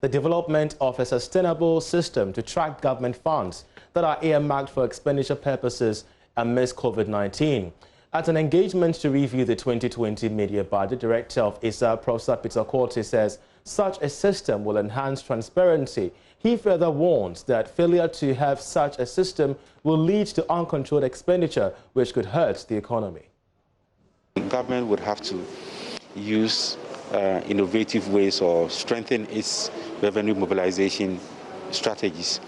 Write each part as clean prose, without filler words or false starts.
the development of a sustainable system to track government funds that are earmarked for expenditure purposes amidst COVID-19. At an engagement to review the 2020 media budget, Director of ISSER, Professor Peter Korte, says such a system will enhance transparency. He further warns that failure to have such a system will lead to uncontrolled expenditure, which could hurt the economy. The government would have to use innovative ways or strengthen its revenue mobilization strategies.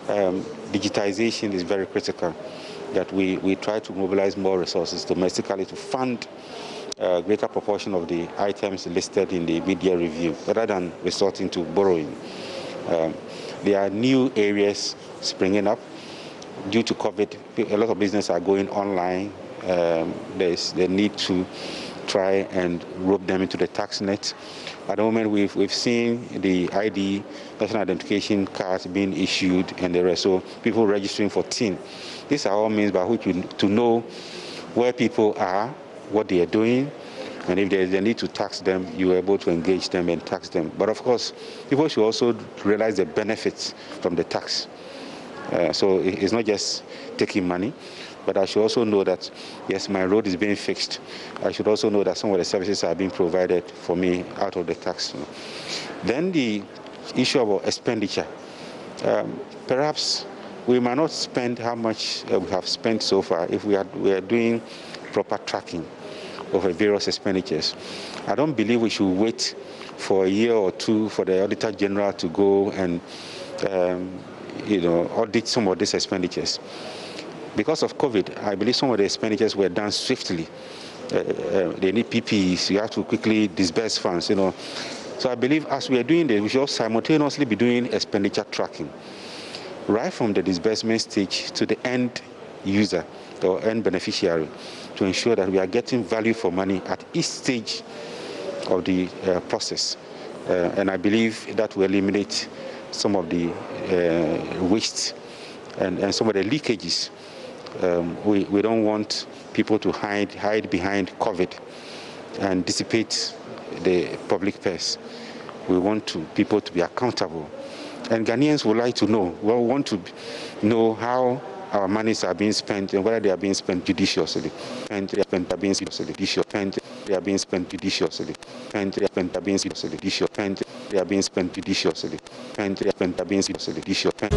Digitization is very critical, that we try to mobilize more resources domestically to fund a greater proportion of the items listed in the media review, rather than resorting to borrowing. There are new areas springing up. Due to COVID, a lot of businesses are going online. There's the need to try and rope them into the tax net. At the moment, we've seen the ID, national identification cards being issued and the rest, so people registering for TIN. These are all means by which to know where people are, what they are doing, and if there's a need to tax them, you're able to engage them and tax them. But of course, people should also realize the benefits from the tax. So it's not just taking money, but I should also know that, yes, my road is being fixed. I should also know that some of the services are being provided for me out of the tax. Then the issue of expenditure. Perhaps we might not spend how much we have spent so far if we are doing proper tracking of various expenditures. I don't believe we should wait for a year or two for the Auditor General to go and audit some of these expenditures. Because of COVID, I believe some of the expenditures were done swiftly. They need PPEs, you have to quickly disburse funds, So I believe as we are doing this, we should simultaneously be doing expenditure tracking, right from the disbursement stage to the end user or end beneficiary, to ensure that we are getting value for money at each stage of the process. And I believe that will eliminate some of the waste and some of the leakages. We don't want people to hide behind COVID and dissipate the public purse. We want people to be accountable. And Ghanaians would like to know, we want to know how our monies are being spent and whether they are being spent judiciously. And they are being spent judiciously. And they are being spent judiciously. And they are being spent judiciously. And they are being spent judiciously. And they are being spent judiciously.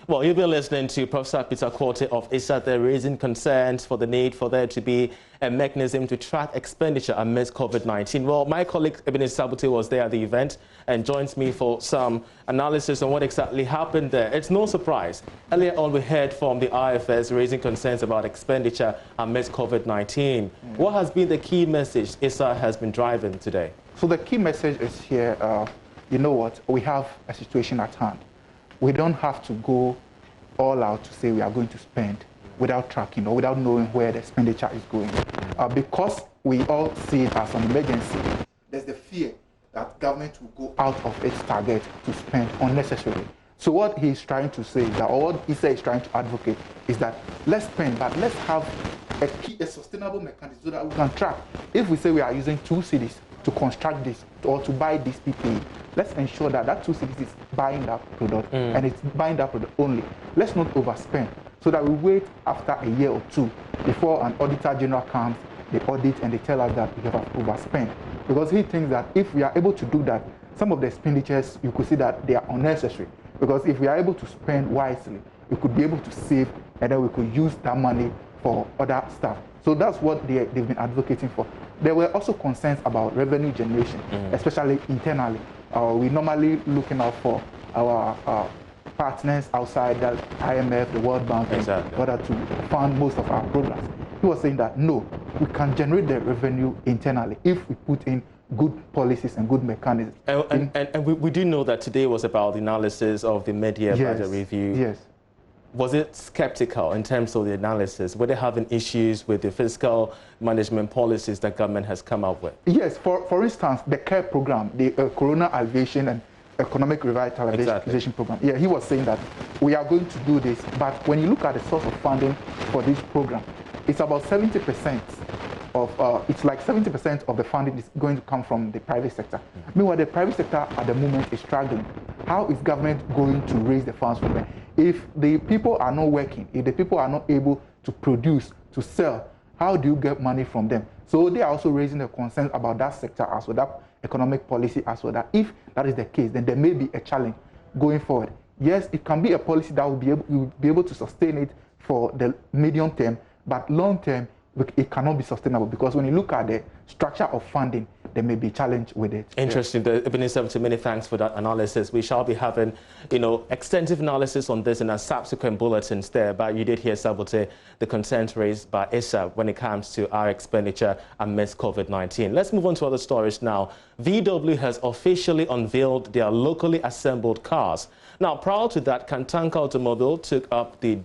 Well, you've been listening to Professor Peter Korte of ISSER. They're raising concerns for the need for there to be a mechanism to track expenditure amidst COVID-19. Well, my colleague Ebenezer Sabute was there at the event and joins me for some analysis on what exactly happened there. It's no surprise. Earlier on, we heard from the IFS raising concerns about expenditure amidst COVID-19. What has been the key message ISSER has been driving today? So the key message is here, you know what, we have a situation at hand. We don't have to go all out to say we are going to spend without tracking or without knowing where the expenditure is going. Because we all see it as an emergency, there's the fear that government will go out of its target to spend unnecessarily. So what he's trying to say, that, or what ISSER is trying to advocate, is that let's spend, but let's have a sustainable mechanism so that we can track. If we say we are using 2 cities to construct this or to buy this PPE, let's ensure that that 2 cities is buying that product and it's buying that product only. Let's not overspend so that we wait after a year or 2 before an Auditor General comes, they audit and they tell us that we have overspent. Because he thinks that if we are able to do that, some of the expenditures, you could see that they are unnecessary. Because if we are able to spend wisely, we could be able to save and then we could use that money for other stuff. So that's what they've been advocating for. There were also concerns about revenue generation, especially internally. We're normally looking out for our partners outside, the IMF, the World Bank, in order to fund most of our programs. He was saying that no, we can generate the revenue internally if we put in good policies and good mechanisms. And we do know that today was about the analysis of the media budget review. Yes. was it skeptical in terms of the analysis? Were they having issues with the fiscal management policies that government has come up with? Yes, for instance, the CARE program, the Corona Alleviation and Economic Revitalization Program. Yeah, he was saying that we are going to do this, but when you look at the source of funding for this program, it's about 70% of, it's like 70% of the funding is going to come from the private sector. Meanwhile, the private sector at the moment is struggling. How is government going to raise the funds from them? If the people are not working, if the people are not able to produce, to sell, how do you get money from them? So they are also raising the concern about that sector as well, that economic policy as well, that if that is the case, then there may be a challenge going forward. Yes, it can be a policy that will be able to sustain it for the medium term, but long term, it cannot be sustainable, because when you look at the structure of funding, there may be a challenge with it. Interesting. Ebenezer, many thanks for that analysis. We shall be having, extensive analysis on this in our subsequent bulletins there, but you did hear, Sabote, the concerns raised by ISSER when it comes to our expenditure amidst COVID-19. Let's move on to other stories now. VW has officially unveiled their locally assembled cars. Now, prior to that, Kantanka Automobile took up the